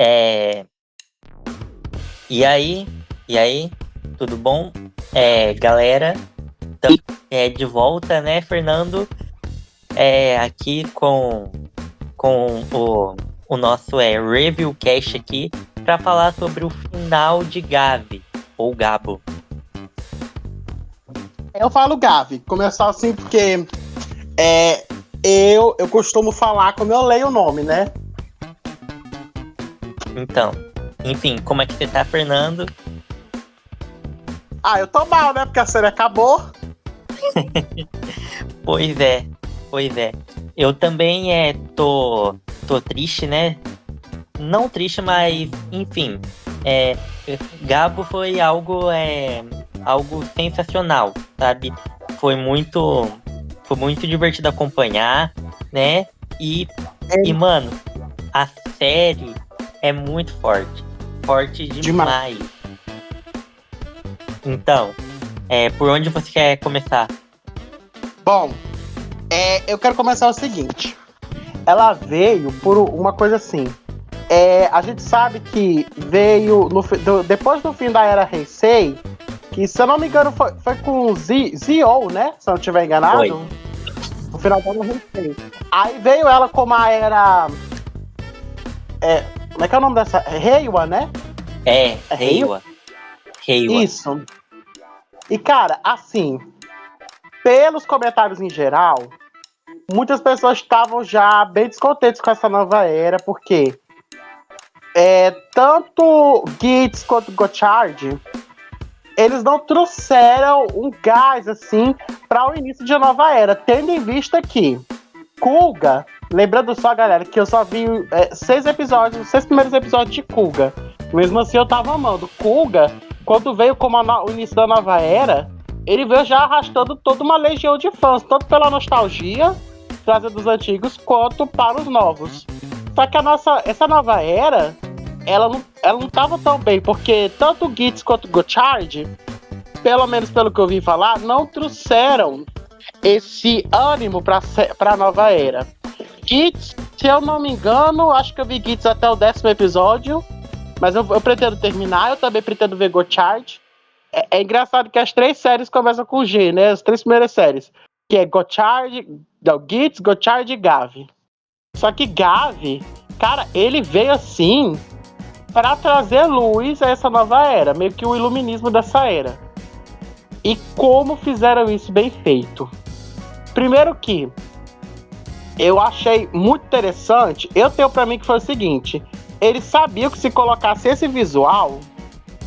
É, e aí, tudo bom? Galera, estamos de volta, né, Fernando? Aqui com o nosso Review Cast aqui para falar sobre o final de Gabi, ou Gabo. Eu falo Gabi, começar assim porque eu costumo falar como eu leio o nome, né? Então, enfim, como é que você tá, Fernando? Eu tô mal, né? Porque a série acabou. Pois é. Eu também tô triste, né? Não triste, mas enfim. Gabo foi algo sensacional, sabe? Foi muito divertido acompanhar, né? E mano, a série é muito forte demais. Então, por onde você quer começar? Bom, eu quero começar o seguinte. Ela veio por uma coisa assim. A gente sabe que veio depois do fim da Era Heisei, que se eu não me engano foi com Zio, né? Se eu não estiver enganado. Foi. No final da Era Heisei. Aí veio ela como a Era... como é que é o nome dessa? Reiwa, né? Reiwa. Isso. E, cara, assim, pelos comentários em geral, muitas pessoas estavam já bem descontentes com essa nova era, porque tanto Gitz quanto Gochard, eles não trouxeram um gás, assim, para o início de uma nova era, tendo em vista que Kuga, lembrando só, galera, que eu só vi 6 primeiros episódios de Kuga. Mesmo assim, eu tava amando. Kuga, quando veio como o início da nova era, ele veio já arrastando toda uma legião de fãs, tanto pela nostalgia, trazendo dos antigos, quanto para os novos. Só que essa nova era, ela não tava tão bem, porque tanto Gitz quanto Gochard, pelo menos pelo que eu vi falar, não trouxeram esse ânimo pra nova era. Gitz, se eu não me engano, acho que eu vi Gitz até o 10º episódio, mas eu pretendo terminar. Eu também pretendo ver Gochard. É engraçado que as 3 séries começam com G, né? As 3 primeiras séries, que é Gitz, Gochard e Gavi. Só que Gavi, cara, ele veio assim para trazer luz a essa nova era, meio que o iluminismo dessa era. E como fizeram isso bem feito? Primeiro que eu achei muito interessante, eu tenho pra mim que foi o seguinte: eles sabiam que se colocasse esse visual,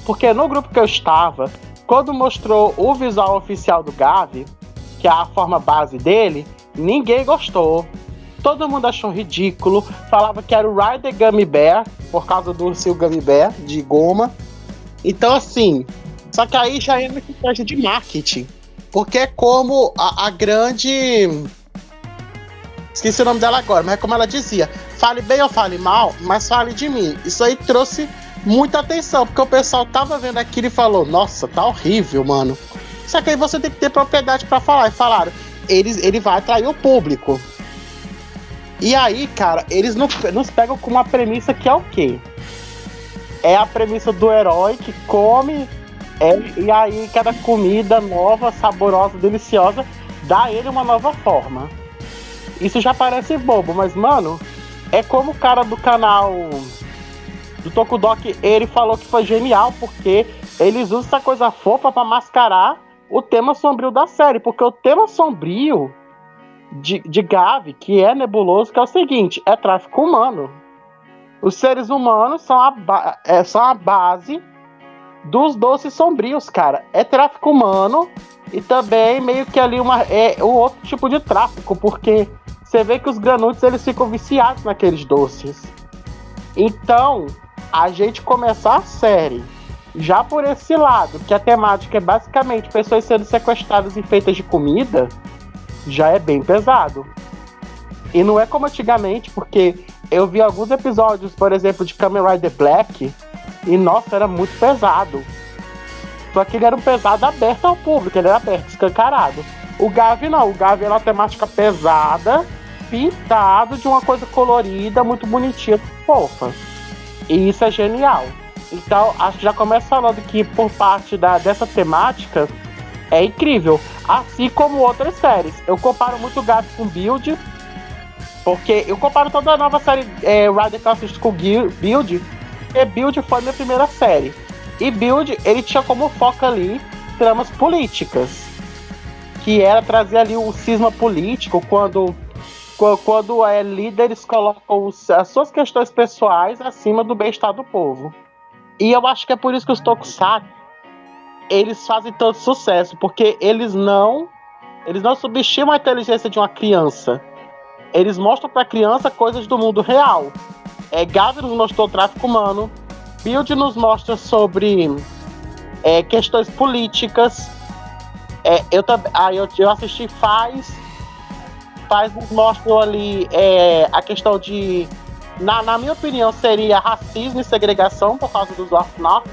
porque no grupo que eu estava, quando mostrou o visual oficial do Gavi, que é a forma base dele, ninguém gostou. Todo mundo achou ridículo, falava que era o Rider Gummy Bear, por causa do ursinho Gummy Bear, de goma. Então assim, só que aí já é uma estratégia de marketing, porque é como a grande... Esqueci o nome dela agora, mas é como ela dizia: fale bem ou fale mal, mas fale de mim. Isso aí trouxe muita atenção, porque o pessoal tava vendo aquilo e falou: nossa, tá horrível, mano. Só que aí você tem que ter propriedade pra falar. E falaram: ele vai atrair o público. E aí, cara, eles nos pegam com uma premissa que é o quê? É a premissa do herói que come, e aí cada comida nova, saborosa, deliciosa, dá ele uma nova forma. Isso já parece bobo, mas, mano, é como o cara do canal do Tokudok, ele falou que foi genial, porque eles usam essa coisa fofa pra mascarar o tema sombrio da série, porque o tema sombrio de Gavi, que é nebuloso, que é o seguinte: é tráfico humano. Os seres humanos são a base dos doces sombrios, cara. É tráfico humano e também meio que ali o outro tipo de tráfico, porque você vê que os Granuts, eles ficam viciados naqueles doces. Então, a gente começar a série já por esse lado, que a temática é basicamente pessoas sendo sequestradas e feitas de comida, já é bem pesado. E não é como antigamente, porque eu vi alguns episódios, por exemplo, de Kamen Rider Black, e nossa, era muito pesado. Só que ele era um pesado aberto ao público, ele era aberto, escancarado. O Gavi não, o Gavi era uma temática pesada, pintado de uma coisa colorida, muito bonitinha, fofa. E isso é genial. Então, acho que já começa falando que por parte dessa temática é incrível. Assim como outras séries. Eu comparo muito Gabi com Build, porque eu comparo toda a nova série Rider que eu assisto com Build, porque Build foi a minha primeira série. E Build, ele tinha como foco ali tramas políticas, que era trazer ali o cisma político quando líderes colocam as suas questões pessoais acima do bem-estar do povo. E eu acho que é por isso que os Tokusatsu, eles fazem tanto sucesso, porque eles não subestimam a inteligência de uma criança. Eles mostram pra criança coisas do mundo real. Gavi nos mostrou tráfico humano, Build nos mostra sobre questões políticas. Eu assisti Faz nos mostrou ali a questão de, na minha opinião, seria racismo e segregação por causa dos orfanatos.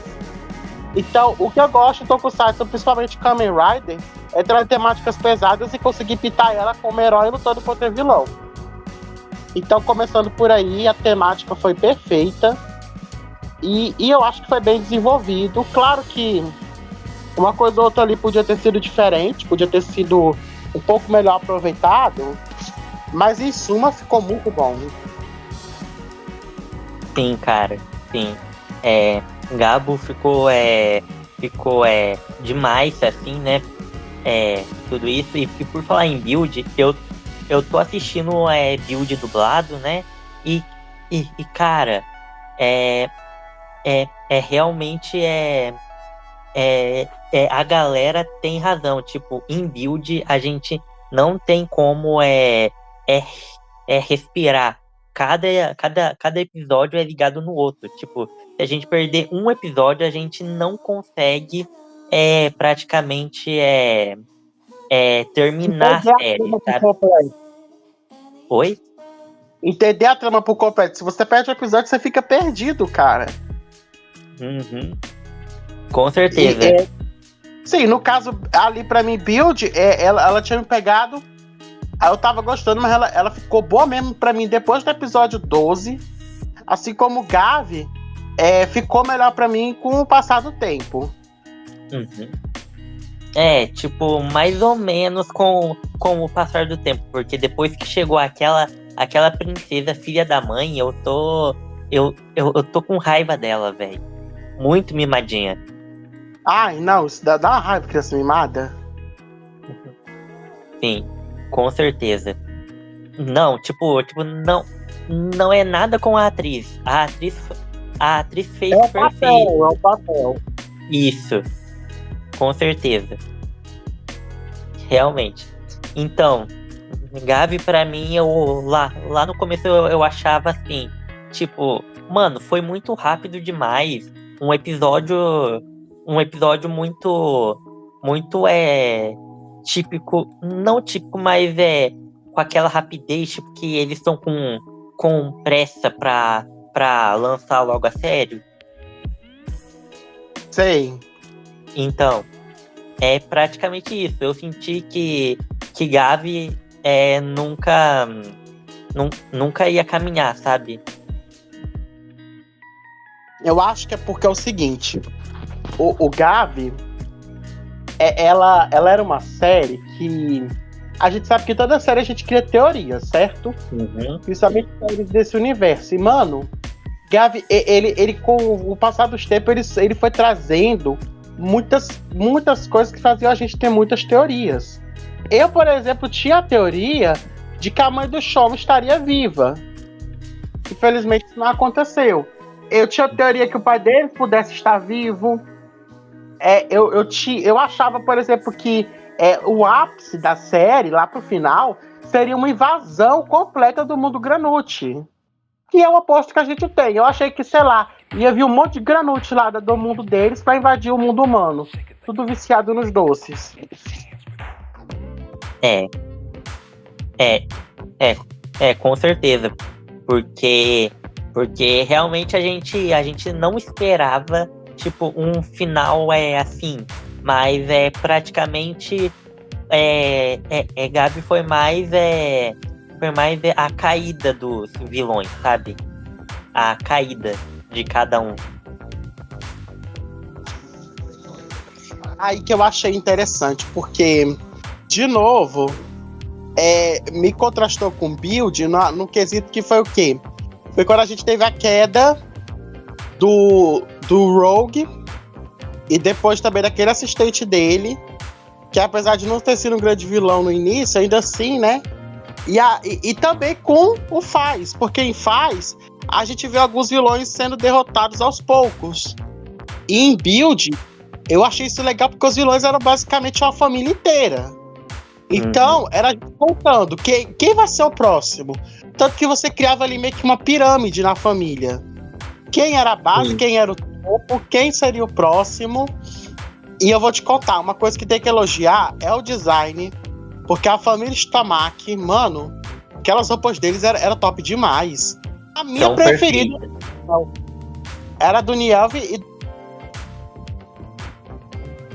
Então, o que eu gosto do Tokusatsu, principalmente Kamen Rider, é trazer temáticas pesadas e conseguir pintar ela como herói lutando contra vilão. Então, começando por aí, a temática foi perfeita e eu acho que foi bem desenvolvido. Claro que uma coisa ou outra ali podia ter sido diferente, podia ter sido um pouco melhor aproveitado, mas em suma ficou muito bom. Sim, cara, sim. Gabo ficou demais, assim, né? Tudo isso. E por falar em Build, eu tô assistindo Build dublado, né? E cara, realmente a galera tem razão. Tipo, em Build a gente não tem como respirar. Cada episódio é ligado no outro. Tipo, se a gente perder um episódio, a gente não consegue praticamente terminar a série, sabe? Oi? Entender a trama por completo. Se você perde o episódio, você fica perdido, cara. Uhum. Com certeza. Sim, no caso, ali pra mim, Build, ela tinha me pegado. Aí eu tava gostando, mas ela ficou boa mesmo pra mim depois do episódio 12. Assim como Gavi, ficou melhor pra mim com o passar do tempo. Uhum. Tipo, mais ou menos com o passar do tempo. Porque depois que chegou aquela princesa filha da mãe, eu tô com raiva dela, velho. Muito mimadinha. Ai, não, isso dá uma raiva, criança mimada. Sim, com certeza. Não, tipo, não é nada com a atriz. A atriz fez perfeito. É o papel. Isso, com certeza. Realmente. Então, Gabi, pra mim, lá no começo eu achava assim, tipo, mano, foi muito rápido demais. Um episódio muito típico, não típico, mas com aquela rapidez, tipo, que eles estão com pressa pra lançar logo a série. Sei. Então, é praticamente isso. Eu senti que Gavi nunca ia caminhar, sabe? Eu acho que é porque é o seguinte, o Gavi, ela era uma série que a gente sabe que toda série a gente cria teorias, certo? Uhum. Principalmente séries desse universo. E, mano, Gavi, ele com o passar dos tempos, ele foi trazendo muitas coisas que faziam a gente ter muitas teorias. Eu, por exemplo, tinha a teoria de que a mãe do Shom estaria viva. Infelizmente, isso não aconteceu. Eu tinha a teoria que o pai dele pudesse estar vivo. Eu achava, por exemplo, que o ápice da série, lá pro final, seria uma invasão completa do mundo Granute. Que é o oposto que a gente tem. Eu achei que, sei lá, ia vir um monte de Granute lá do mundo deles pra invadir o mundo humano. Tudo viciado nos doces. Com certeza. Porque realmente a gente não esperava, tipo, um final assim. Mas praticamente Gabi foi mais a caída dos vilões, sabe? A caída. de cada um. Aí que eu achei interessante, porque, de novo, me contrastou com o Build no quesito que foi o quê? Foi quando a gente teve a queda do Rogue e depois também daquele assistente dele, que apesar de não ter sido um grande vilão no início, ainda assim, né? E também com o Faz, porque em Faz a gente vê alguns vilões sendo derrotados aos poucos. E em Build, eu achei isso legal porque os vilões eram basicamente uma família inteira. Então, era contando quem vai ser o próximo. Tanto que você criava ali meio que uma pirâmide na família. Quem era a base, quem era o topo, quem seria o próximo. E eu vou te contar, uma coisa que tem que elogiar é o design. Porque a família Stamaki, mano, aquelas roupas deles era top demais. A minha São preferida era do Nielve e...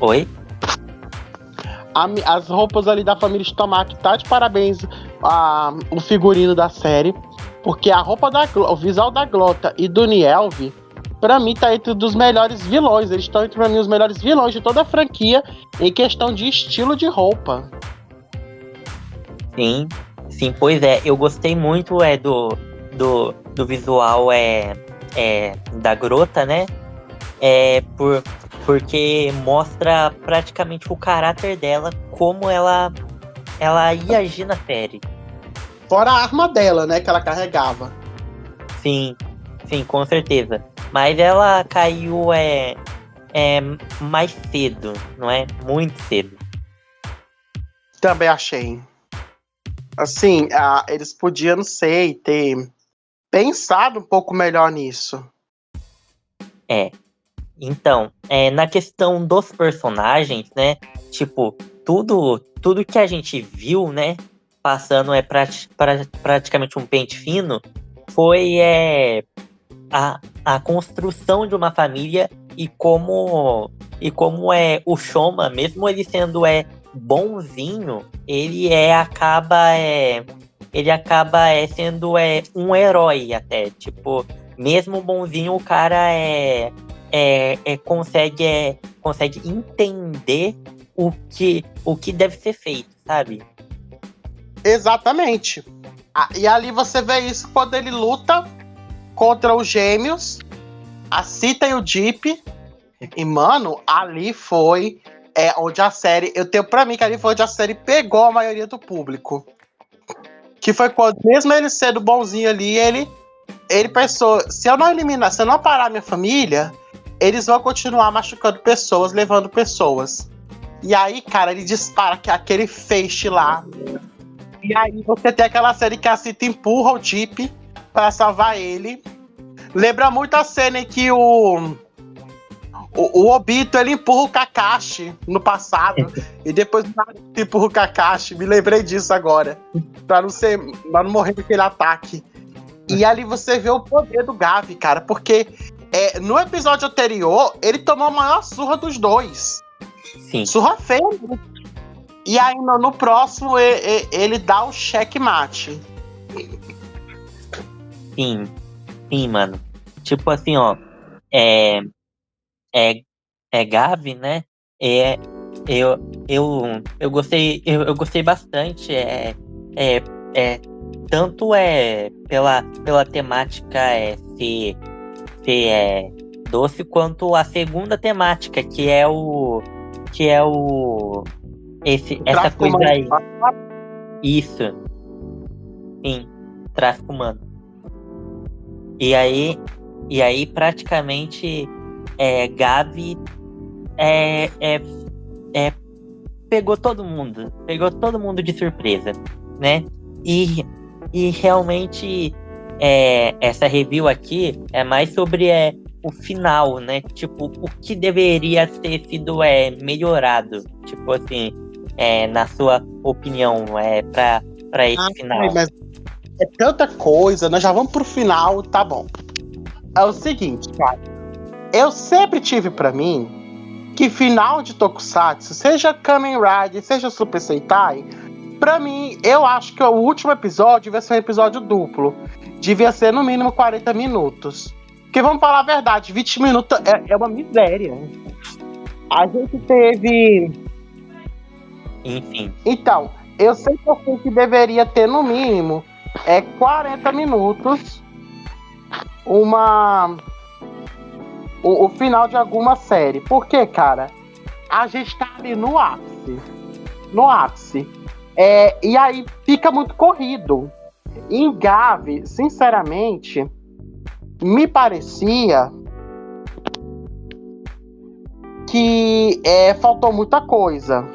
Oi? As roupas ali da família Stamaki tá de parabéns o figurino da série. Porque a roupa o visual da Glota e do Nielve, pra mim, tá entre os melhores vilões. Eles estão entre, pra mim, os melhores vilões de toda a franquia em questão de estilo de roupa. Sim, pois é. Eu gostei muito do visual da Grota, né? Porque mostra praticamente o caráter dela, como ela ia agir na série. Fora a arma dela, né, que ela carregava. Sim, com certeza. Mas ela caiu mais cedo, não é? Muito cedo. Também achei. Assim, eles podiam, não sei, ter pensado um pouco melhor nisso. Então, na questão dos personagens, né? Tipo, tudo que a gente viu, né? Passando praticamente um pente fino, foi a construção de uma família e como o Shoma, mesmo ele sendo bonzinho, ele acaba sendo um herói até. Tipo, mesmo bonzinho, o cara consegue entender o que deve ser feito, sabe? Exatamente. E ali você vê isso quando ele luta contra os gêmeos, a Sita e o Deep. E, mano, ali foi onde a série... Eu tenho pra mim que ali foi onde a série pegou a maioria do público. Que foi quando, mesmo ele sendo bonzinho ali, ele pensou, se eu não parar minha família, eles vão continuar machucando pessoas, levando pessoas. E aí, cara, ele dispara aquele feixe lá. E aí você tem aquela série que a Sita empurra o Deep pra salvar ele. Lembra muito a cena em que o Obito, ele empurra o Kakashi no passado. E depois o Naruto empurra o Kakashi. Me lembrei disso agora. Pra não morrer daquele ataque. E ali você vê o poder do Gavi, cara. Porque no episódio anterior, ele tomou a maior surra dos dois. Sim. Surra feia. E aí no próximo ele dá o checkmate. Sim, mano. Tipo assim, ó. Gavi, né? Eu gostei bastante. Tanto pela temática ser doce, quanto a segunda temática, essa coisa aí. Isso. Sim, tráfico humano. E aí praticamente Gavi pegou todo mundo de surpresa, né? E realmente essa review aqui é mais sobre o final, né? Tipo, o que deveria ter sido melhorado, tipo assim, na sua opinião, pra esse final. Mas é tanta coisa, nós já vamos pro final, tá bom. É o seguinte, cara, eu sempre tive pra mim que final de Tokusatsu, seja Kamen Rider, seja Super Sentai, pra mim, eu acho que o último episódio devia ser um episódio duplo. Devia ser no mínimo 40 minutos. Porque vamos falar a verdade, 20 minutos é uma miséria. A gente teve... Enfim. Então, eu sei que deveria ter no mínimo 40 minutos o final de alguma série. Por quê, cara? A gente tá ali no ápice. No ápice. E aí fica muito corrido. Em Gabi, sinceramente, me parecia que faltou muita coisa.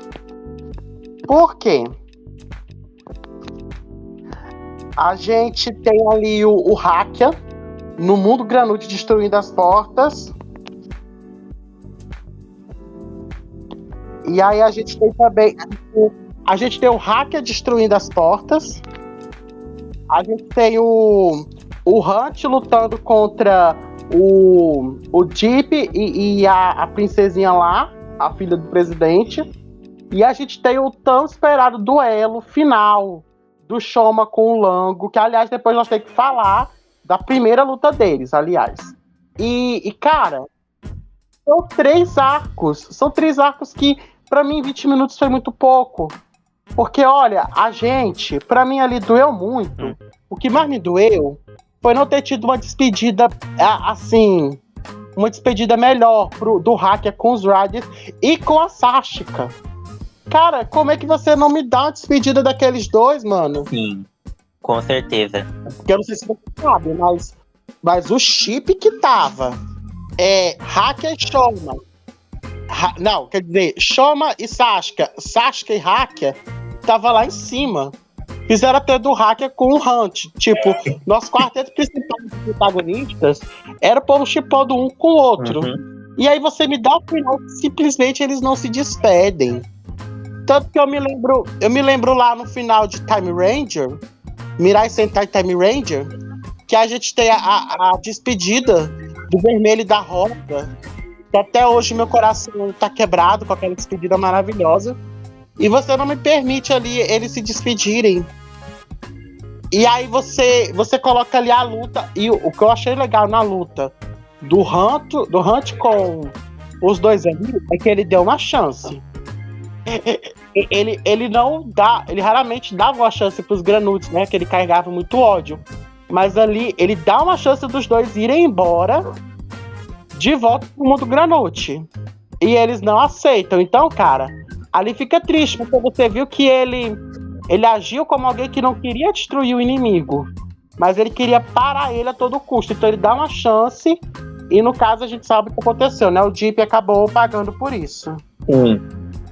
Por quê? A gente tem ali o Hacker no mundo Granucci destruindo as portas. E aí a gente tem também... A gente tem o Hacker destruindo as portas. A gente tem o Hunt lutando contra o Deep e a princesinha lá, a filha do presidente. E a gente tem o tão esperado duelo final do Shoma com o Lango, que, aliás, depois nós temos que falar da primeira luta deles, aliás. E cara, são 3 arcos. São 3 arcos que, pra mim, 20 minutos foi muito pouco. Porque, olha, pra mim ali doeu muito. O que mais me doeu foi não ter tido uma despedida, assim, uma despedida melhor do Hacker com os Riders e com a Sashika. Cara, como é que você não me dá uma despedida daqueles dois, mano? Sim, com certeza. Porque eu não sei se você sabe, mas o chip que tava Hacker e Shoma. Não, quer dizer, Shoma e Sashika. Sashika e Hacker tava lá em cima. Fizeram até do Hacker com o Hunt. Tipo, nosso quarteto principal de protagonistas era o povo chipando um com o outro. Uhum. E aí você me dá o final que simplesmente eles não se despedem. Tanto que eu me lembro lá no final de Time Ranger, Mirai Sentai Time Ranger, que a gente tem a despedida do Vermelho e da Roda, que até hoje meu coração tá quebrado com aquela despedida maravilhosa. E você não me permite ali eles se despedirem. E aí você coloca ali a luta. E o que eu achei legal na luta do Hunt com os dois ali é que ele deu uma chance. Ele raramente dava uma chance pros Granucci, né? Que ele carregava muito ódio. Mas ali ele dá uma chance dos dois irem embora de volta pro mundo Granucci. E eles não aceitam. Então, cara, ali fica triste, porque você viu que ele agiu como alguém que não queria destruir o inimigo, mas ele queria parar ele a todo custo. Então ele dá uma chance, e no caso a gente sabe o que aconteceu, né? O Deep acabou pagando por isso.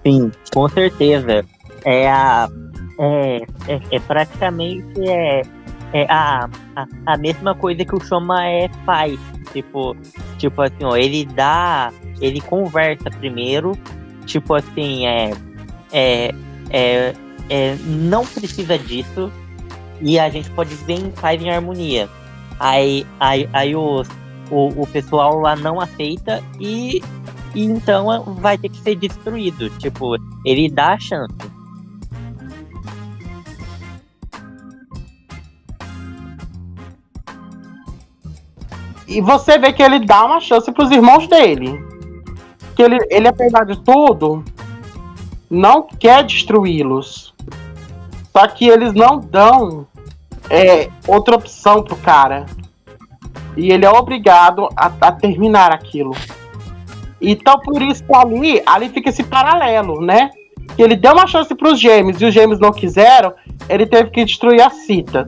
Sim, com certeza. Praticamente a mesma coisa que o Shoma faz. Tipo assim, ó, ele conversa primeiro, tipo assim, não precisa disso e a gente pode viver em paz, em harmonia. Aí o pessoal lá não aceita e então vai ter que ser destruído. Tipo, ele dá a chance. E você vê que ele dá uma chance pros irmãos dele. Que ele, apesar de tudo, não quer destruí-los. Só que eles não dão outra opção pro cara. E ele é obrigado a terminar aquilo. Então, por isso que ali fica esse paralelo, né? Que ele deu uma chance pros gêmeos e os gêmeos não quiseram, ele teve que destruir a Cita.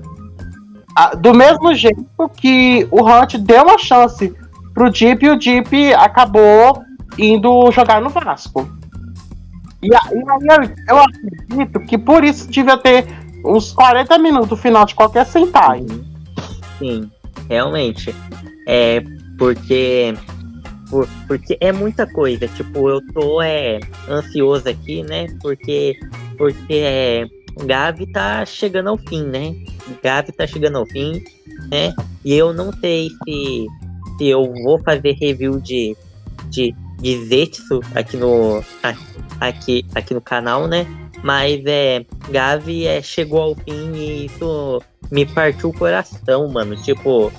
Do mesmo jeito que o Hunt deu uma chance pro Deep e o Deep acabou indo jogar no Vasco. E aí eu acredito que por isso devia ter uns 40 minutos no final de qualquer Sentai. Sim, realmente. Porque é muita coisa. Tipo, eu tô ansioso aqui, né? Porque Gabi tá chegando ao fim, né? E eu não sei se eu vou fazer review de Zetsu aqui no canal, né? Mas Gabi chegou ao fim e isso me partiu o coração, mano. Tipo,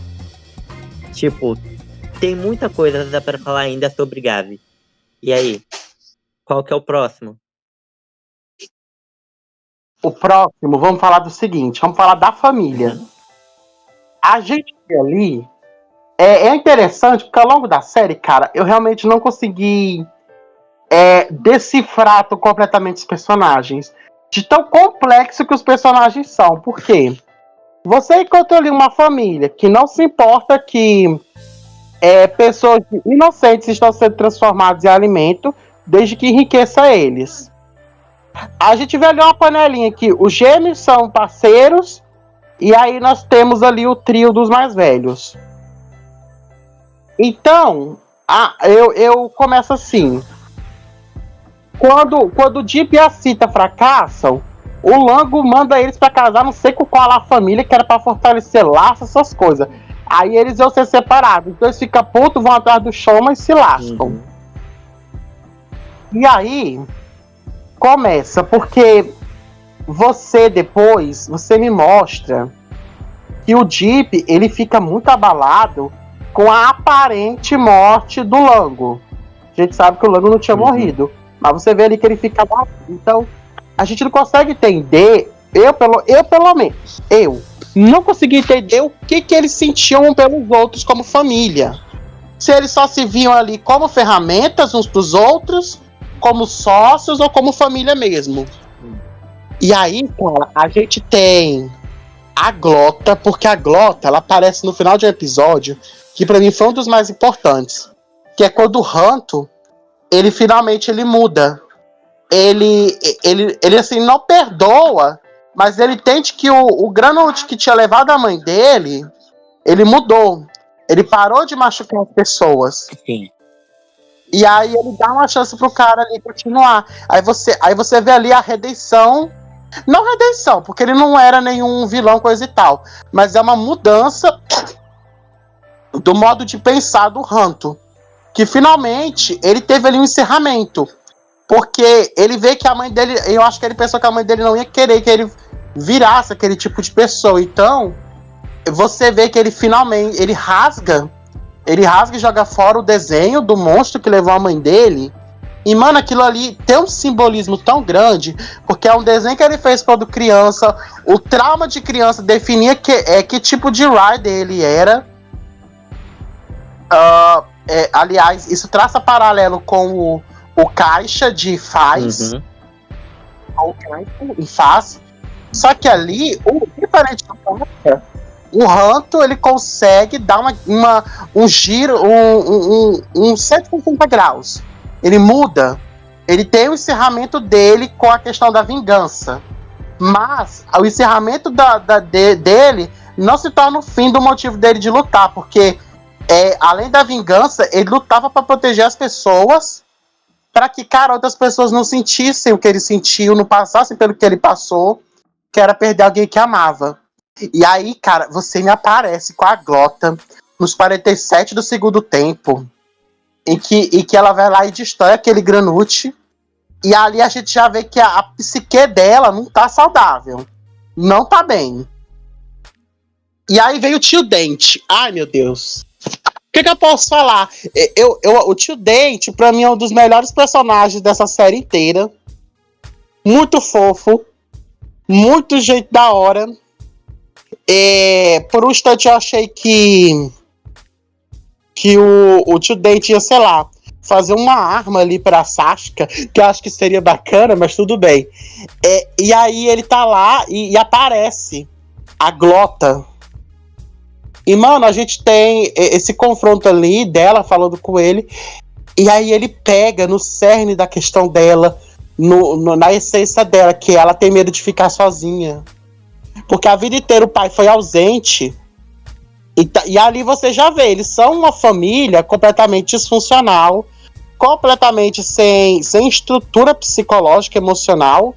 tem muita coisa pra falar ainda sobre Gabi. E aí? Qual que é o próximo? O próximo, vamos falar do seguinte, vamos falar da família. A gente vê ali, é interessante, porque ao longo da série, cara, eu realmente não consegui decifrar completamente os personagens. De tão complexo que os personagens são. Por quê? Você encontra ali uma família que não se importa que pessoas inocentes estão sendo transformadas em alimento, desde que enriqueça eles. A gente vê ali uma panelinha que os gêmeos são parceiros, e aí nós temos ali o trio dos mais velhos. Então, eu começo assim. Quando o Deep e a Sita fracassam, o Lango manda eles pra casar, não sei com qual a família, que era pra fortalecer laços, essas coisas. Aí eles iam ser separados. Então eles ficam putos, vão atrás do Shoma e se lascam. E aí, começa, porque você me mostra que o Deep, ele fica muito abalado com a aparente morte do Lango. A gente sabe que o Lango não tinha morrido. Mas você vê ali que ele fica mal. Então, a gente não consegue entender. Eu pelo menos, não consegui entender o que eles sentiam um pelos outros como família. Se eles só se viam ali como ferramentas uns pros outros, como sócios ou como família mesmo. E aí, cara, a gente tem a Glota, porque a Glota, ela aparece no final de um episódio que pra mim foi um dos mais importantes. Que é quando o Hanto, ele finalmente muda. Ele assim, não perdoa, mas ele entende que o Granite que tinha levado a mãe dele, ele mudou. Ele parou de machucar as pessoas. Sim. E aí ele dá uma chance pro cara ali continuar. Aí você vê ali a redenção. Não redenção, porque ele não era nenhum vilão, coisa e tal. Mas é uma mudança do modo de pensar do Hanto. Que finalmente ele teve ali um encerramento. Porque ele vê que a mãe dele... Eu acho que ele pensou que a mãe dele não ia querer que ele virasse aquele tipo de pessoa. Então, você vê que ele finalmente... Ele rasga e joga fora o desenho do monstro que levou a mãe dele. E, mano, aquilo ali tem um simbolismo tão grande. Porque é um desenho que ele fez quando criança. O trauma de criança definia que tipo de rider ele era. Aliás, isso traça paralelo com o Caixa de Faz. O Caixa em Faz. Só que ali, diferente do Caixa, o Hanto, ele consegue dar um giro, um 180 graus. Ele muda. Ele tem o encerramento dele com a questão da vingança. Mas o encerramento dele não se torna o fim do motivo dele de lutar, porque além da vingança, ele lutava para proteger as pessoas, para que, cara, outras pessoas não sentissem o que ele sentiu, não passassem pelo que ele passou, que era perder alguém que amava. E aí, cara, você me aparece com a Glota nos 47 do segundo tempo, em que ela vai lá e destrói aquele Granute, e ali a gente já vê que a psique dela não tá saudável, não tá bem. E aí vem o Tio Dente. Ai, meu Deus. O que eu posso falar? O Tio Dente, pra mim, é um dos melhores personagens dessa série inteira. Muito fofo. Muito jeito da hora. Por um instante eu achei que o Tio Dente ia, sei lá, fazer uma arma ali pra Sasuke, que eu acho que seria bacana, mas tudo bem. E aí ele tá lá e aparece a Glota. E, mano, a gente tem esse confronto ali dela falando com ele. E aí ele pega no cerne da questão dela, na essência dela, que ela tem medo de ficar sozinha. Porque a vida inteira o pai foi ausente. E ali você já vê, eles são uma família completamente disfuncional, completamente sem estrutura psicológica, emocional.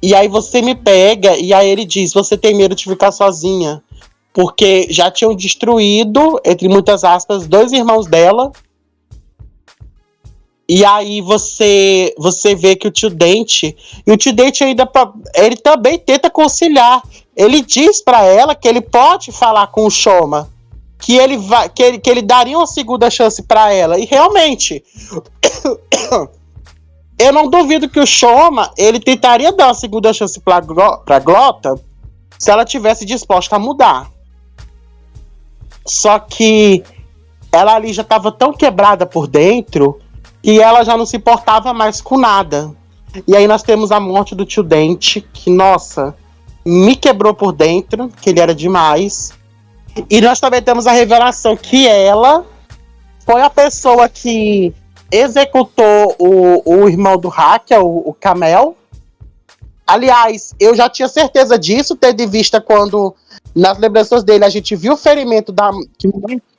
E aí você me pega, e aí ele diz, você tem medo de ficar sozinha. Porque já tinham destruído, entre muitas aspas, 2 irmãos dela. E aí você vê que o Tio Dente... E o Tio Dente ainda... Ele também tenta conciliar. Ele diz pra ela que ele pode falar com o Shoma. que ele daria uma segunda chance pra ela. E realmente, eu não duvido que o Shoma, ele tentaria dar uma segunda chance pra Glota se ela tivesse disposta a mudar. Só que ela ali já estava tão quebrada por dentro que ela já não se importava mais com nada. E aí nós temos a morte do tio Dente, que, nossa, me quebrou por dentro, que ele era demais. E nós também temos a revelação que ela foi a pessoa que executou o irmão do Hacker, o Kamel. Aliás, eu já tinha certeza disso, tendo em vista quando, nas lembranças dele, a gente viu o ferimento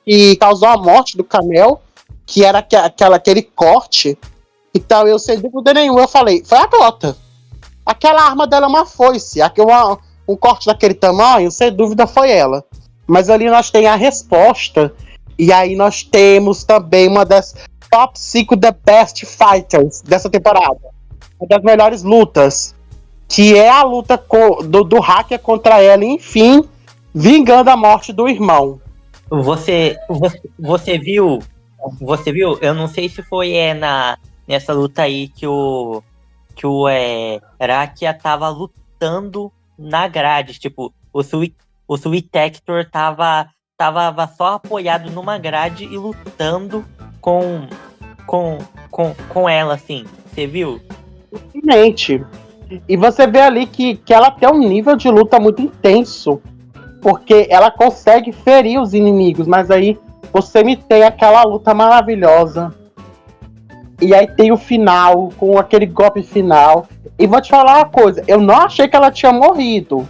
que causou a morte do Kamel, que era aquele corte. Então, eu, sem dúvida nenhuma, eu falei, foi a Glota. Aquela arma dela é uma foice. Um corte daquele tamanho, sem dúvida, foi ela. Mas ali nós temos a resposta. E aí nós temos também uma das top 5 The Best Fighters dessa temporada. Uma das melhores lutas. Que é a luta do Hacker contra ela, enfim, vingando a morte do irmão. Você viu? Você viu? Eu não sei se foi nessa luta aí que o Rakia tava lutando na grade. Tipo, o Sweet Hector tava só apoiado numa grade e lutando com ela, assim. Você viu? Exatamente. E você vê ali que ela tem um nível de luta muito intenso. Porque ela consegue ferir os inimigos. Mas aí você me tem aquela luta maravilhosa. E aí tem o final, com aquele golpe final. E vou te falar uma coisa. Eu não achei que ela tinha morrido.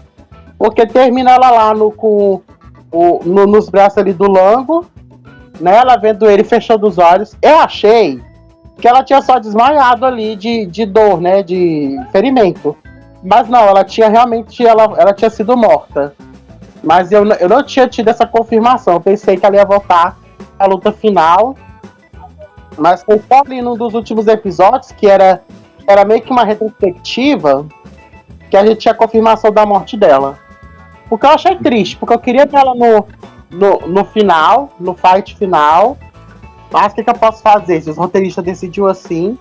Porque termina ela lá nos braços ali do Lango. Né, ela vendo ele fechando os olhos. Eu achei que ela tinha só desmaiado ali de dor, né? De ferimento. Mas não, ela tinha realmente ela tinha sido morta. Mas eu não tinha tido essa confirmação. Eu pensei que ela ia voltar à luta final. Mas foi só ali num dos últimos episódios, que era meio que uma retrospectiva, que a gente tinha a confirmação da morte dela. Porque eu achei triste, porque eu queria ver ela no final, no fight final. Mas o que eu posso fazer? Se os roteiristas decidiu assim.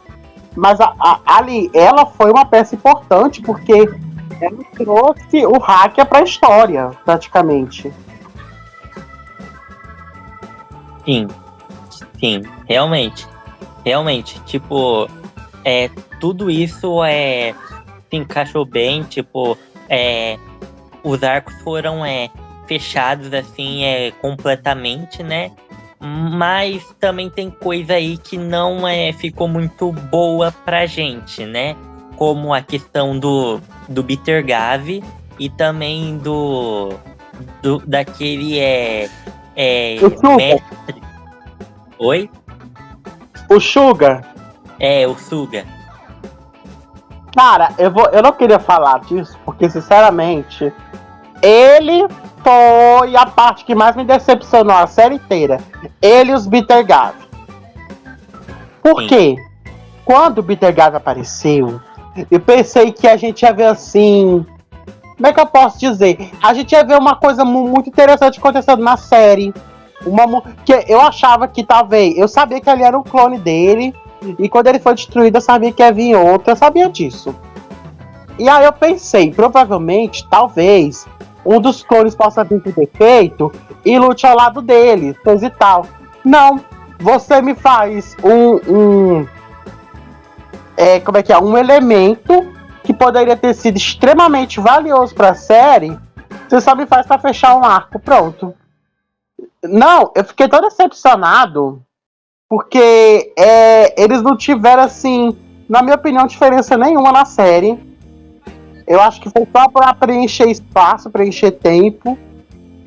Mas ali, ela foi uma peça importante, porque ela trouxe o Hacker pra história, praticamente. Sim, realmente, tipo, tudo isso se encaixou bem, tipo, os arcos foram fechados, assim, completamente, né, mas também tem coisa aí que não ficou muito boa pra gente, né, como a questão do Bitter Gavi e também daquele, mestre. Oi? O Sugar? O Suga. Cara, eu não queria falar disso, porque, sinceramente, ele foi a parte que mais me decepcionou a série inteira. Ele e os Bitter Gavi. Por quê? Quando o Bitter Gavi apareceu, eu pensei que a gente ia ver assim... Como é que eu posso dizer? A gente ia ver uma coisa muito interessante acontecendo na série. Que eu achava que talvez... Eu sabia que ali era um clone dele. E quando ele foi destruído, eu sabia que ia vir outro. Eu sabia disso. E aí eu pensei, provavelmente, talvez, um dos clones possa vir por defeito e lute ao lado dele, coisa e tal. Não. Você me faz um elemento que poderia ter sido extremamente valioso pra série. Você só me faz pra fechar um arco. Pronto. Não, eu fiquei tão decepcionado porque eles não tiveram, assim, na minha opinião, diferença nenhuma na série. Eu acho que foi só pra preencher espaço, preencher tempo.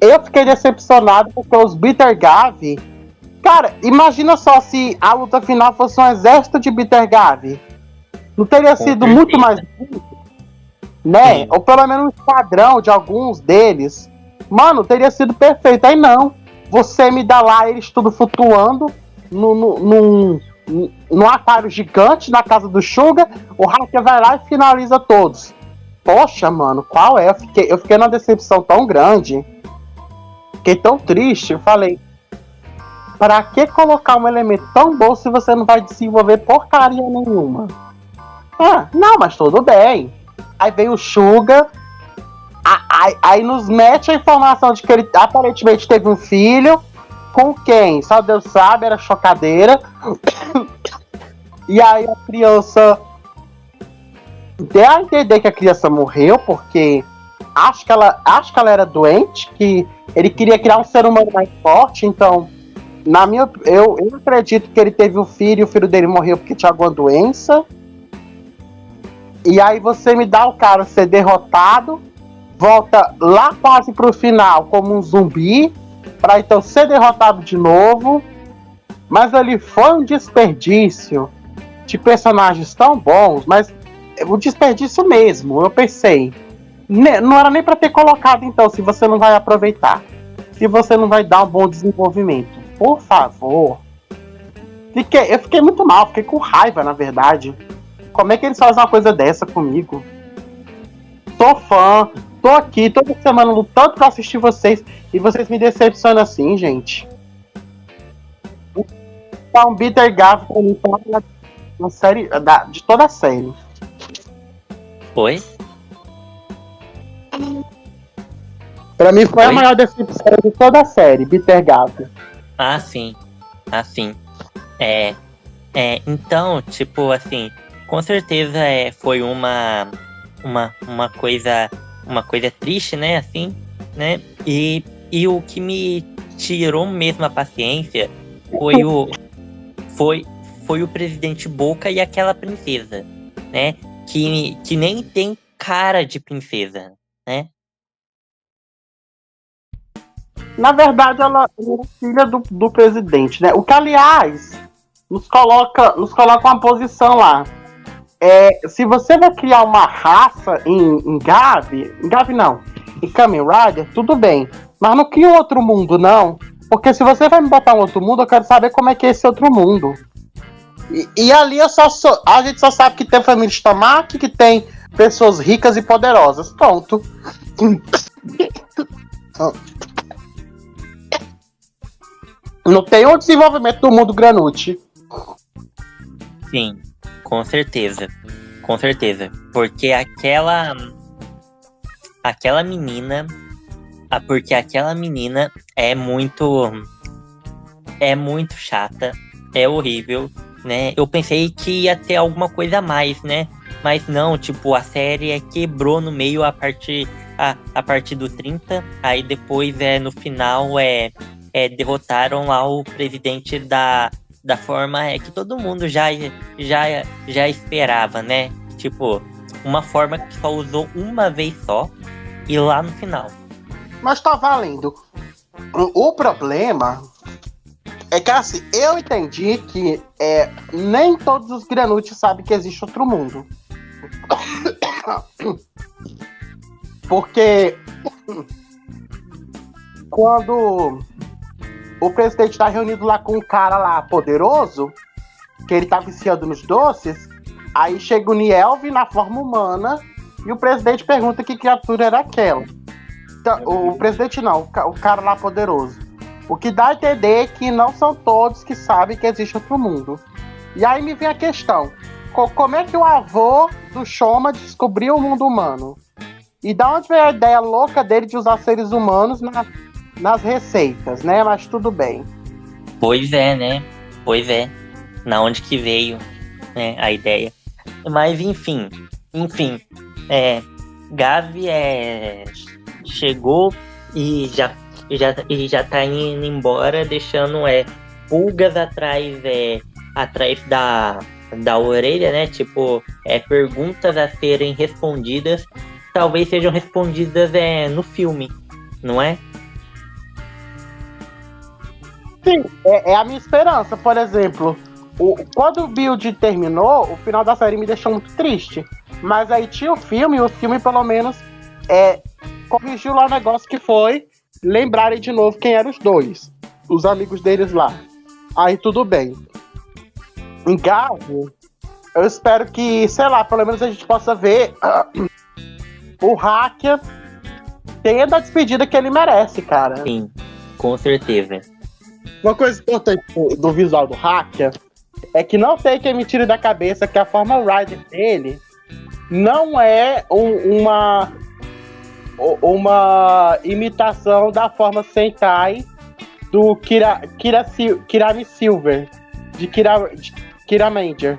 Eu fiquei decepcionado porque os Bitter Gavi... Cara, imagina só se a luta final fosse um exército de Bitter Gavi. Não teria sido muito mais difícil? Né? Sim. Ou pelo menos um esquadrão de alguns deles. Mano, teria sido perfeito. Aí não. Você me dá lá eles tudo flutuando num aquário gigante na casa do Sugar. O Hacker vai lá e finaliza todos. Poxa, mano, qual é? Eu fiquei numa decepção tão grande fiquei tão triste, eu falei, pra que colocar um elemento tão bom se você não vai desenvolver porcaria nenhuma? Ah, não, mas tudo bem. Aí veio o Suga, aí nos mete a informação de que ele aparentemente teve um filho, com quem? Só Deus sabe, era chocadeira. E aí a criança deu a entender que a criança morreu, porque acho que ela era doente, que ele queria criar um ser humano mais forte, então eu acredito que ele teve um filho e o filho dele morreu porque tinha alguma doença. E aí você me dá o cara ser derrotado, volta lá quase pro final como um zumbi, pra então ser derrotado de novo. Mas ali foi um desperdício de personagens tão bons, mas o desperdício mesmo, eu pensei. Não era nem pra ter colocado então, se você não vai aproveitar. Se você não vai dar um bom desenvolvimento. Por favor. Eu fiquei muito mal, fiquei com raiva, na verdade. Como é que eles fazem uma coisa dessa comigo? Tô fã, tô aqui toda semana lutando pra assistir vocês e vocês me decepcionam assim, gente. Tá um bitter gato pra mim na série, de toda a série. Foi? Pra mim foi a maior decepção de toda a série, bitter gato. Ah, sim. Então, tipo, assim, com certeza foi uma coisa triste, né, assim, né? E o que me tirou mesmo a paciência foi o presidente Boca e aquela princesa, né? Que nem tem cara de princesa, né? Na verdade, ela era filha do presidente, né? O que, aliás, nos coloca uma posição lá. Se você vai criar uma raça em Gavi não, em Kamen Rider, tudo bem. Mas não cria um outro mundo, não. Porque se você vai me botar um outro mundo, eu quero saber como é que é esse outro mundo. E ali a gente só sabe que tem família de Tamaki, que tem pessoas ricas e poderosas. Pronto. Não tem um desenvolvimento do mundo Granucci. Sim, com certeza. Porque aquela menina... Porque aquela menina é muito chata, é horrível, né? Eu pensei que ia ter alguma coisa a mais, né? Mas não, tipo, a série quebrou no meio a partir do 30, aí depois no final derrotaram lá o presidente da forma que todo mundo já esperava, né? Tipo, uma forma que só usou uma vez só e lá no final. Mas tá valendo. O problema é que, assim, eu entendi que nem todos os Granucci sabem que existe outro mundo. Porque quando o presidente tá reunido lá com um cara lá poderoso, que ele tá viciando nos doces, aí chega o Nielve na forma humana e o presidente pergunta que criatura era aquela. O presidente não, o cara lá poderoso. O que dá a entender que não são todos que sabem que existe outro mundo. E aí me vem a questão: como é que o avô do Shoma descobriu o mundo humano? E da onde veio a ideia louca dele de usar seres humanos nas receitas, né? Mas tudo bem. Pois é, né? Na onde que veio, né, a ideia. Mas enfim. Gavi chegou e já tá indo embora, deixando pulgas atrás da orelha, né? Tipo, perguntas a serem respondidas, talvez sejam respondidas no filme, não é? Sim, é a minha esperança. Por exemplo, quando o Build terminou, o final da série me deixou muito triste. Mas aí tinha o filme pelo menos corrigiu lá o negócio que foi lembrarem de novo quem eram os dois, os amigos deles lá. Aí tudo bem. Em Gavi, eu espero que, sei lá, pelo menos a gente possa ver o Hacker tendo a despedida que ele merece, cara. Sim. Com certeza. Uma coisa importante do visual do Hacker é que não sei quem me tire da cabeça que a forma rider dele não é uma imitação da forma Sentai do Kirami Silver, de Kiramanger.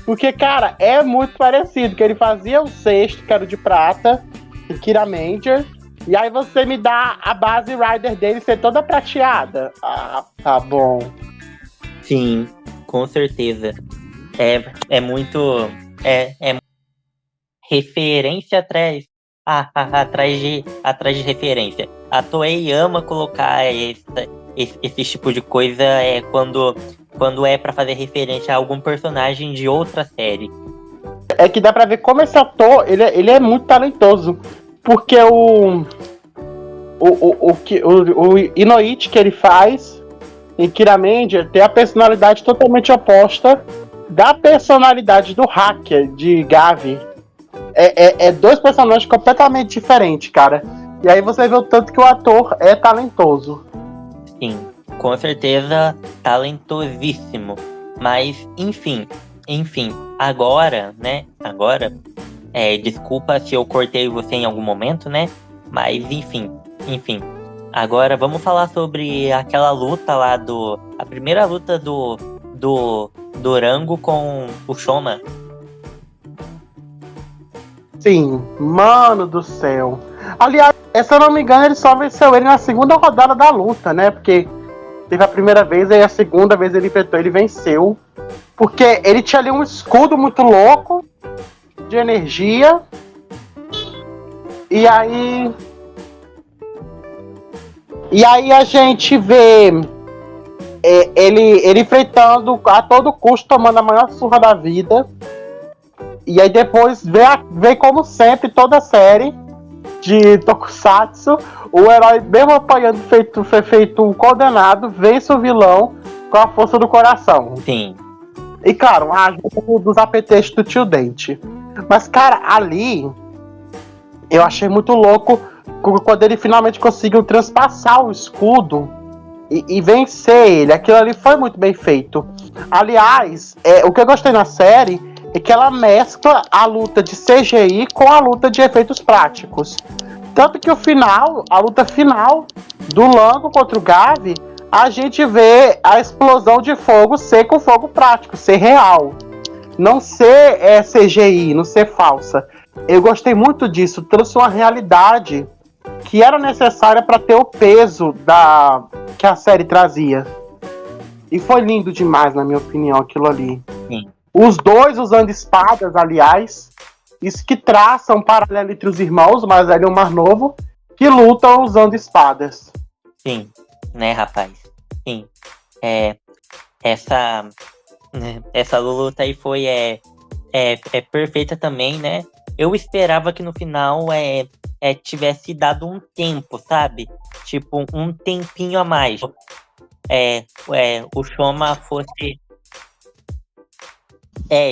Porque, cara, é muito parecido, que ele fazia o sexto, que era o de prata, em Kiramanger, e aí você me dá a base rider dele ser toda prateada. Ah, tá bom. Sim, com certeza. É muito. É referência atrás de referência. A Toei ama colocar esse tipo de coisa quando é pra fazer referência a algum personagem de outra série. É que dá pra ver como esse ator, ele é muito talentoso. Porque o Inoichi que ele faz em Kiramanger tem a personalidade totalmente oposta da personalidade do Hacker, de Gavi. É dois personagens completamente diferentes, cara. E aí você vê o tanto que o ator é talentoso. Sim, com certeza talentosíssimo. Mas, enfim, agora, né? Desculpa se eu cortei você em algum momento, né? Mas, enfim. Agora vamos falar sobre aquela luta lá a primeira luta do Rango com o Shoma. Sim, mano do céu. Aliás, se eu não me engano, ele só venceu ele na segunda rodada da luta, né? Porque teve a primeira vez, aí a segunda vez ele enfrentou, ele venceu. Porque ele tinha ali um escudo muito louco de energia. E aí a gente vê ele enfrentando a todo custo, tomando a maior surra da vida. E aí depois vem como sempre toda a série de Tokusatsu, o herói, mesmo apanhando, feito um condenado, vence o vilão com a força do coração. Sim. E claro, a ajuda dos apetrechos do Tio Dente. Mas, cara, ali eu achei muito louco quando ele finalmente conseguiu transpassar o escudo e vencer ele. Aquilo ali foi muito bem feito. Aliás, o que eu gostei na série é que ela mescla a luta de CGI com a luta de efeitos práticos. Tanto que a luta final do Lango contra o Gavi, a gente vê a explosão de fogo ser com fogo prático, ser real. Não ser CGI, não ser falsa. Eu gostei muito disso, trouxe uma realidade que era necessária para ter o peso que a série trazia. E foi lindo demais, na minha opinião, aquilo ali. Sim. Os dois usando espadas, aliás. Isso que traça um paralelo entre os irmãos, o mais velho e o mais novo, que lutam usando espadas. Sim, né, rapaz? Sim. Essa luta aí foi perfeita também, né? Eu esperava que no final tivesse dado um tempo, sabe? Tipo, um tempinho a mais. O Shoma fosse...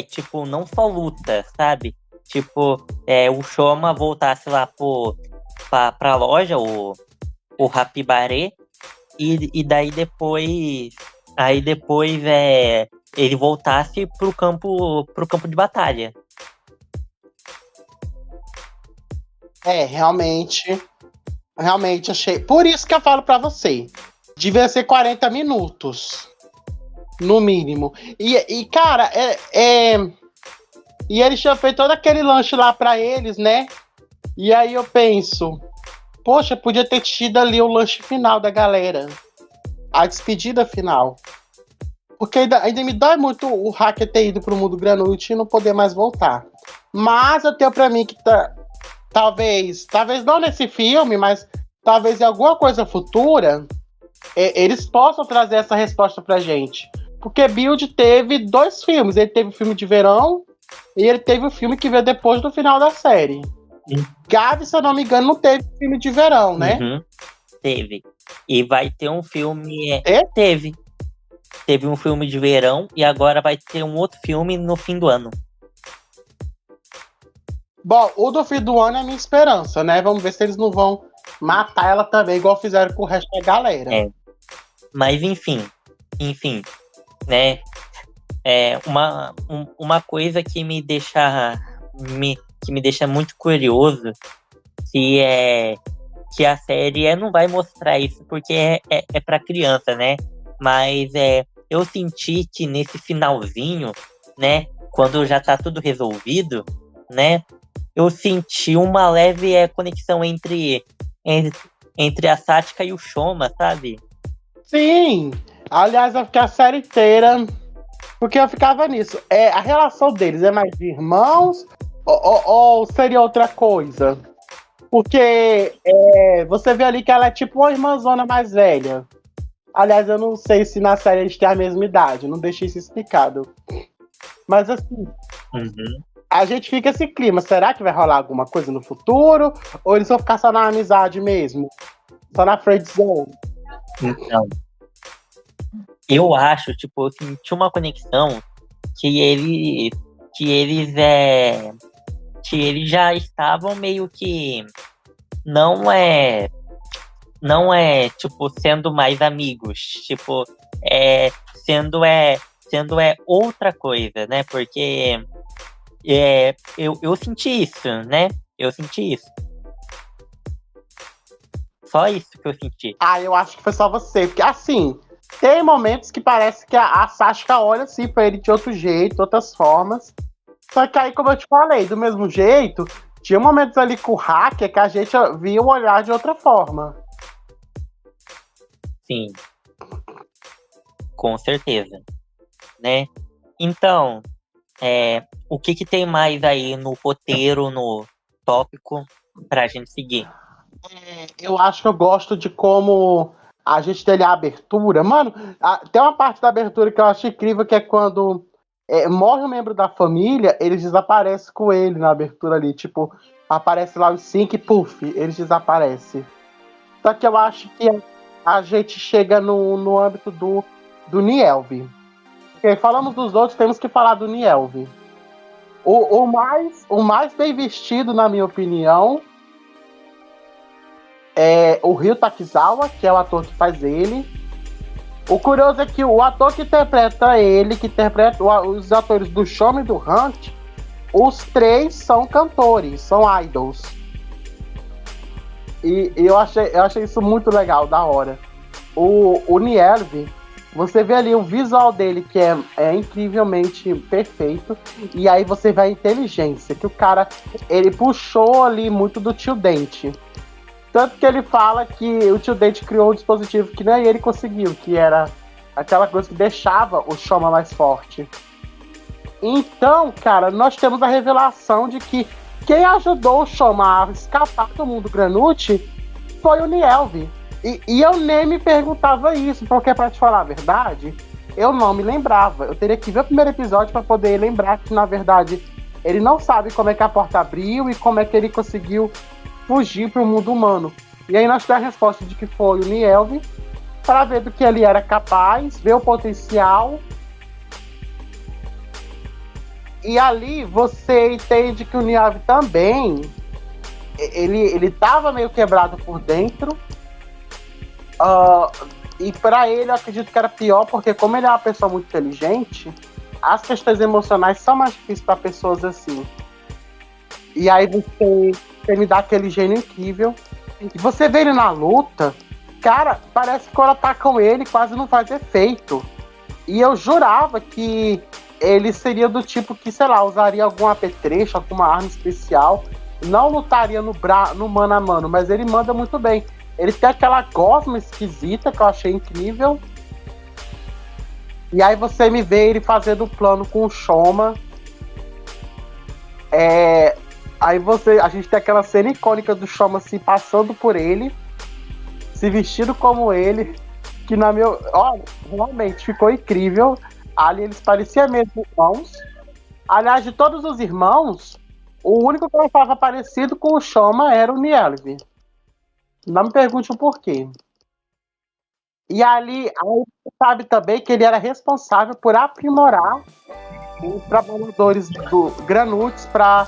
tipo, não só luta, sabe? Tipo, o Shoma voltasse lá pra loja, o Rapibare, e daí depois... Aí depois ele voltasse pro campo de batalha. Realmente achei. Por isso que eu falo pra você. Devia ser 40 minutos. No mínimo. E cara, e eles tinham feito todo aquele lanche lá pra eles, né? E aí eu penso, poxa, podia ter tido ali o lanche final da galera. A despedida final. Porque ainda me dói muito o Hacker ter ido pro mundo Granuit e não poder mais voltar. Mas eu tenho pra mim que talvez não nesse filme, mas talvez em alguma coisa futura, eles possam trazer essa resposta pra gente. Porque Build teve 2 filmes. Ele teve o filme de verão e ele teve o filme que veio depois do final da série. Gavi, se eu não me engano, não teve filme de verão, né? Uhum. Teve. E vai ter um filme... Teve um filme de verão e agora vai ter um outro filme no fim do ano. Bom, o do fim do ano é a minha esperança, né? Vamos ver se eles não vão matar ela também, igual fizeram com o resto da galera. Mas enfim, né? Uma coisa que me deixa muito curioso que a série não vai mostrar isso porque é para criança, né? Mas eu senti que nesse finalzinho, né? Quando já tá tudo resolvido, né? Eu senti uma leve conexão entre a Sática e o Shoma, sabe? Sim! Aliás, eu fiquei a série inteira porque eu ficava nisso. A relação deles é mais de irmãos ou seria outra coisa? Porque você vê ali que ela é tipo uma irmãzona mais velha. Aliás, eu não sei se na série eles têm a mesma idade, não deixei isso explicado. Mas assim, a gente fica esse clima. Será que vai rolar alguma coisa no futuro? Ou eles vão ficar só na amizade mesmo? Só na friend zone? Então, eu acho, tipo, eu senti uma conexão que eles já estavam meio que não tipo sendo mais amigos, tipo sendo outra coisa, né? Porque eu senti isso, né? Eu senti isso. Só isso que eu senti. Eu acho que foi só você, porque assim, tem momentos que parece que a Sasha olha assim pra ele de outro jeito, outras formas. Só que aí, como eu te falei, do mesmo jeito, tinha momentos ali com o hacker que a gente via o olhar de outra forma. Sim. Com certeza. Né? Então, o que tem mais aí no roteiro, no tópico, pra gente seguir? Eu acho que eu gosto de como a gente tem a abertura. Mano, tem uma parte da abertura que eu acho incrível, que é quando morre um membro da família, eles desaparecem com ele na abertura ali. Tipo, aparece lá os 5 e puff, eles desaparecem. Só que eu acho que a gente chega no âmbito do Nielve. Porque falamos dos outros, temos que falar do Nielve. O mais bem vestido, na minha opinião, é o Ryo Takizawa, que é o ator que faz ele. O curioso é que o ator que interpreta ele, que interpreta os atores do Shoma e do Hunt, os 3 são cantores, são idols. E eu achei isso muito legal, da hora. O Nielve, você vê ali o visual dele, que é incrivelmente perfeito, e aí você vê a inteligência, que o cara, ele puxou ali muito do Tio Dente. Tanto que ele fala que o Tio Dente criou um dispositivo que nem ele conseguiu, que era aquela coisa que deixava o Shoma mais forte. Então, cara, nós temos a revelação de que quem ajudou o Shoma a escapar do mundo Granucci foi o Nielve. E eu nem me perguntava isso, porque, pra te falar a verdade, eu não me lembrava. Eu teria que ver o primeiro episódio para poder lembrar que, na verdade, ele não sabe como é que a porta abriu e como é que ele conseguiu fugir para o mundo humano. E aí nós temos a resposta de que foi o Nielve, para ver do que ele era capaz, ver o potencial. E ali você entende que o Nielve também, ele estava meio quebrado por dentro. E para ele eu acredito que era pior, porque como ele é uma pessoa muito inteligente, as questões emocionais são mais difíceis para pessoas assim. E aí você me dá aquele gênio incrível. E você vê ele na luta, cara, parece que quando atacam ele quase não faz efeito. E eu jurava que ele seria do tipo que, sei lá, usaria algum apetrecho, alguma arma especial, não lutaria no mano a mano, mas ele manda muito bem. Ele tem aquela gosma esquisita que eu achei incrível. E aí você me vê ele fazendo o plano com o Shoma. Aí a gente tem aquela cena icônica do Shoma se passando por ele, se vestindo como ele, que realmente ficou incrível. Ali eles pareciam mesmo irmãos. Aliás, de todos os irmãos, o único que eu estava parecido com o Shoma era o Nielve. Não me pergunte o porquê. E ali você sabe também que ele era responsável por aprimorar os trabalhadores do Granucci para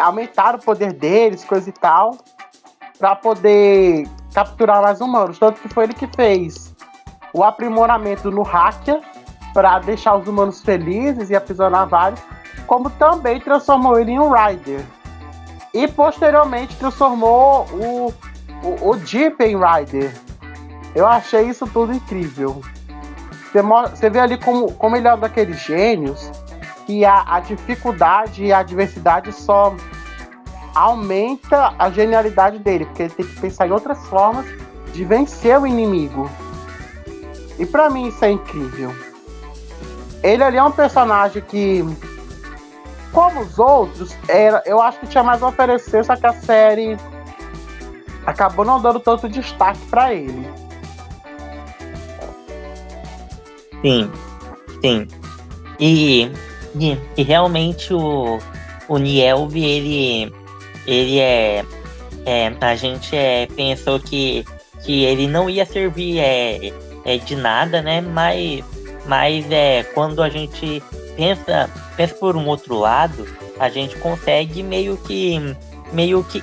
aumentar o poder deles, coisa e tal. para poder capturar mais humanos. Tanto que foi ele que fez o aprimoramento no hacker para deixar os humanos felizes e aprisionar vários, como também transformou ele em um Rider. E posteriormente transformou o Deep em Rider. Eu achei isso tudo incrível. Você vê ali como ele é um daqueles gênios que a dificuldade e a adversidade só aumenta a genialidade dele, porque ele tem que pensar em outras formas de vencer o inimigo. E pra mim isso é incrível. Ele ali é um personagem que, como os outros, eu acho que tinha mais a oferecer, só que a série acabou não dando tanto destaque pra ele. Sim. E realmente o Nielve, ele a gente pensou que ele não ia servir de nada, né? Mas quando a gente pensa por um outro lado, a gente consegue meio que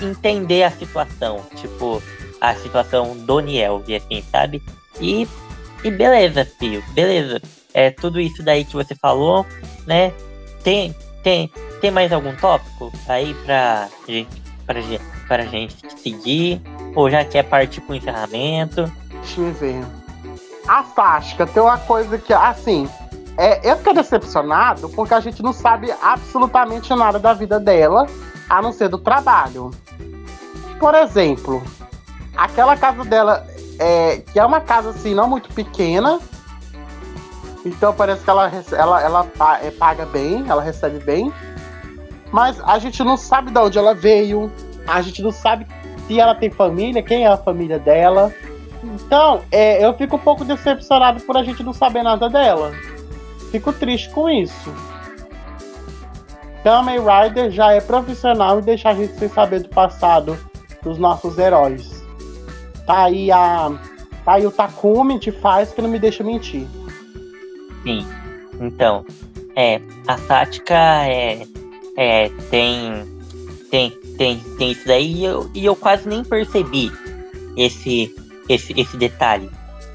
entender a situação, tipo, a situação do Nielve, assim, sabe? E beleza, filho, beleza. Tudo isso daí que você falou, né? Tem mais algum tópico aí pra gente seguir? Ou já quer partir pro encerramento? Deixa eu ver. A Sashka tem uma coisa que, assim, eu fiquei decepcionado porque a gente não sabe absolutamente nada da vida dela, a não ser do trabalho. Por exemplo, aquela casa dela, que é uma casa, assim, não muito pequena, então parece que ela paga bem, ela recebe bem, mas a gente não sabe de onde ela veio, a gente não sabe se ela tem família, quem é a família dela. Então, eu fico um pouco decepcionado por a gente não saber nada dela. Fico triste com isso. Kamen Rider já é profissional em deixar a gente sem saber do passado dos nossos heróis. Tá aí o Takumi de faz que não me deixa mentir. Sim, então, a Sática tem isso daí e eu quase nem percebi esse detalhe.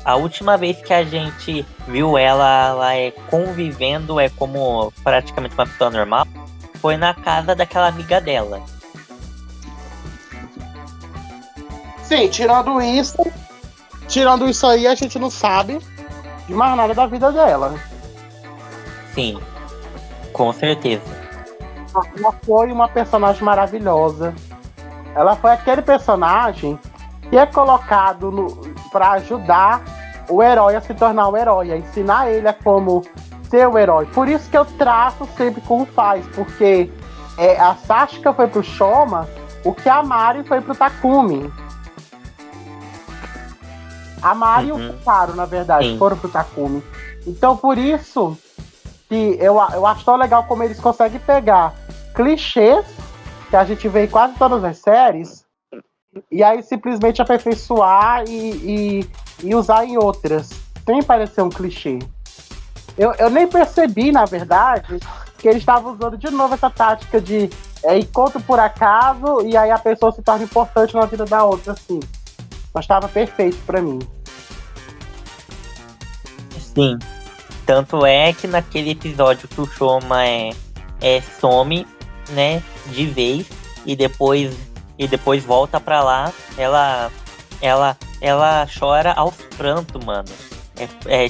A última vez que a gente viu ela convivendo como praticamente uma pessoa normal foi na casa daquela amiga dela. Sim, tirando isso aí, a gente não sabe de mais nada da vida dela. Sim, com certeza. Ela foi uma personagem maravilhosa. Ela foi aquele personagem que é colocado para ajudar o herói a se tornar um herói, a ensinar ele a como ser o herói. Por isso que eu traço sempre com o Faz, porque a Sashka foi pro Shoma o que a Mari foi pro Takumi. A Mari e o Kotaro, na verdade, foram pro Takumi. Então, por isso que eu acho tão legal como eles conseguem pegar clichês que a gente vê em quase todas as séries e aí simplesmente aperfeiçoar e usar em outras, sem parecer um clichê. Eu nem percebi, na verdade, que eles estavam usando de novo essa tática de encontro por acaso e aí a pessoa se torna importante na vida da outra, assim. Mas estava perfeito pra mim. Sim. Tanto é que naquele episódio que o Shoma some, né, de vez, e depois volta pra lá, ela chora aos prantos, mano.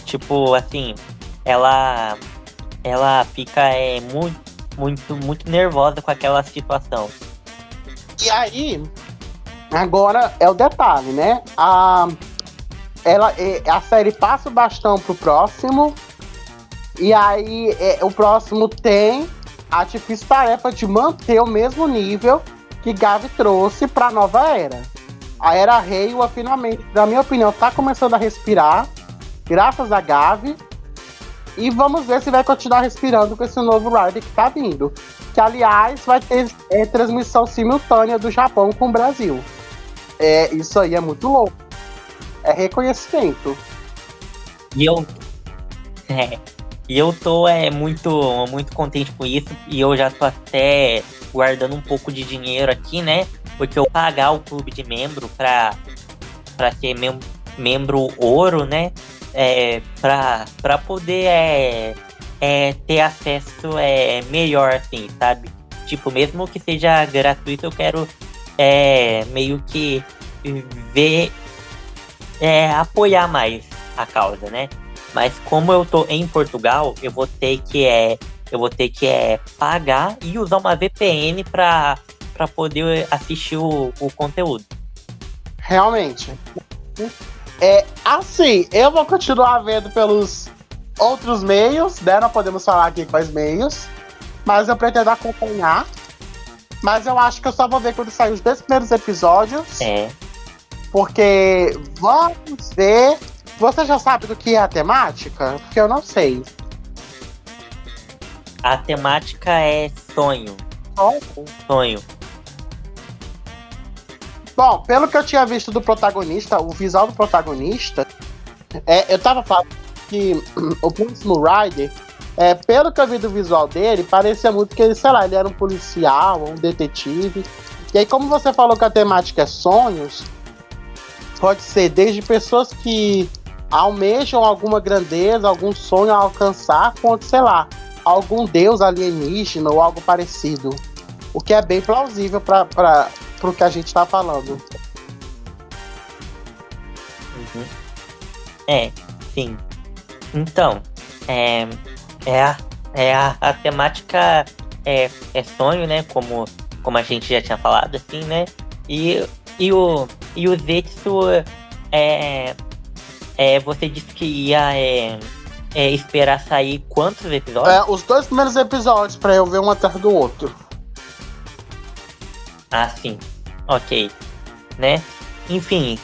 Tipo, assim, ela fica muito nervosa com aquela situação. E aí, agora é o detalhe, né? A série passa o bastão pro próximo, e aí o próximo tem a difícil tarefa de manter o mesmo nível que Gavi trouxe pra nova era. A Era Reiwa finalmente, na minha opinião, tá começando a respirar, graças a Gavi, e vamos ver se vai continuar respirando com esse novo Rider que tá vindo. Que, aliás, vai ter transmissão simultânea do Japão com o Brasil. Isso aí é muito louco. É reconhecimento. E E eu tô muito contente com isso. E eu já tô até guardando um pouco de dinheiro aqui, né? Porque eu pagar o clube de membro pra ser membro ouro, né? Pra poder ter acesso melhor, assim, sabe? Tipo, mesmo que seja gratuito, eu quero meio que ver, apoiar mais a causa, né? Mas como eu tô em Portugal, eu vou ter que pagar e usar uma VPN para poder assistir o conteúdo. Realmente. Assim, eu vou continuar vendo pelos outros meios, né? Não podemos falar aqui quais meios, mas eu pretendo acompanhar. Mas eu acho que eu só vou ver quando sair os 10 primeiros episódios. Porque vamos ver. Você já sabe do que é a temática? Porque eu não sei. A temática é sonho. Sonho. Bom, pelo que eu tinha visto do protagonista, o visual do protagonista, eu tava falando que o Prince Rider, pelo que eu vi do visual dele, parecia muito que ele, sei lá, ele era um policial, um detetive. E aí, como você falou que a temática é sonhos, pode ser desde pessoas que almejam alguma grandeza, algum sonho a alcançar, quanto, sei lá, algum deus alienígena ou algo parecido. O que é bem plausível para o que a gente está falando. Sim. Então, a temática é sonho, né? Como a gente já tinha falado, assim, né? E o Zetsu você disse que ia esperar sair quantos episódios? Os 2 primeiros episódios, pra eu ver um atrás do outro. Ah, sim. Ok. Né? Enfim,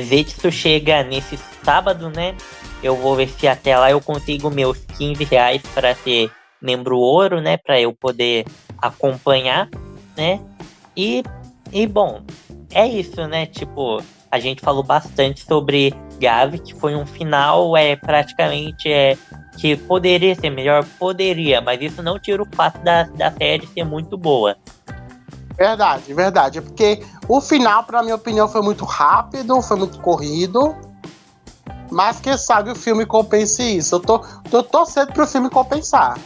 Zetsu chega nesse sábado, né? Eu vou ver se até lá eu consigo meus R$15 para ser membro ouro, né? Pra eu poder acompanhar, né? E bom, é isso, né? Tipo, a gente falou bastante sobre Gabi, que foi um final praticamente que poderia ser melhor, poderia, mas isso não tira o fato da série ser muito boa. Verdade. É porque o final, pra minha opinião, foi muito rápido, foi muito corrido. Mas quem sabe o filme compense isso. Eu tô torcendo pro filme compensar.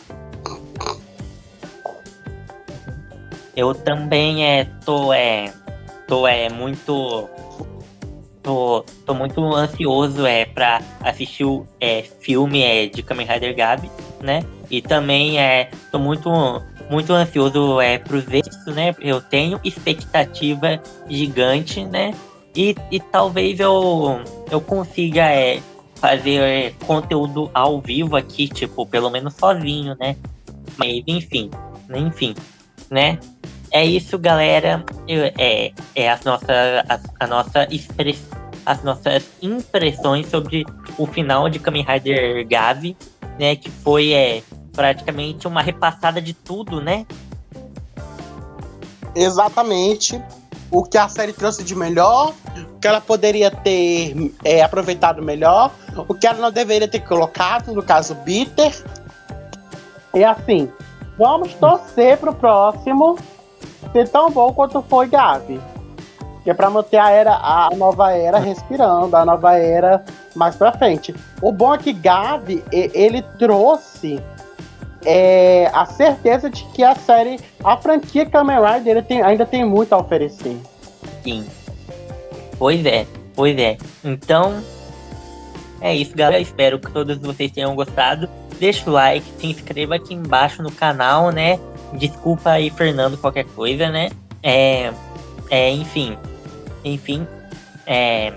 Eu também tô muito ansioso pra assistir o filme de Kamen Rider Gabi, né? E também tô muito ansioso pro Zetsu, né? Eu tenho expectativa gigante, né? E talvez eu consiga fazer conteúdo ao vivo aqui, tipo, pelo menos sozinho, né? Mas enfim, né? É isso, galera. As nossas impressões sobre o final de Kamen Rider Gabi, né? Que foi praticamente uma repassada de tudo, né? Exatamente. O que a série trouxe de melhor, o que ela poderia ter aproveitado melhor, o que ela não deveria ter colocado, no caso, Bitter. E assim, vamos torcer pro próximo ser tão bom quanto foi Gabi. Que é pra manter a nova era respirando, a nova era mais pra frente. O bom é que Gabi, ele trouxe a certeza de que a franquia Kamen Rider ainda tem muito a oferecer. Sim. Pois é. Então, é isso, galera. Espero que todos vocês tenham gostado. Deixa o like, se inscreva aqui embaixo no canal, né? Desculpa aí, Fernando, qualquer coisa, né? Enfim. É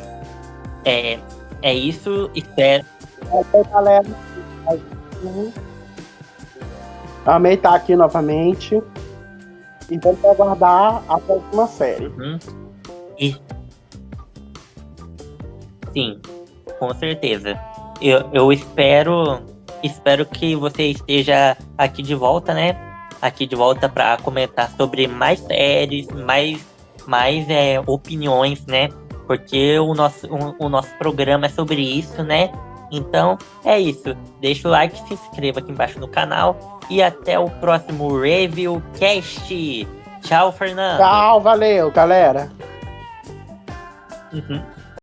isso, espero. Galera. Amei estar aqui novamente. E vamos aguardar a próxima série. Sim, com certeza. Eu espero que você esteja aqui de volta, né? Aqui de volta para comentar sobre mais séries, mais opiniões, né? Porque o nosso programa é sobre isso, né? Então, é isso. Deixa o like, se inscreva aqui embaixo no canal. E até o próximo Reviewcast. Tchau, Fernando. Tchau, valeu, galera. Uhum.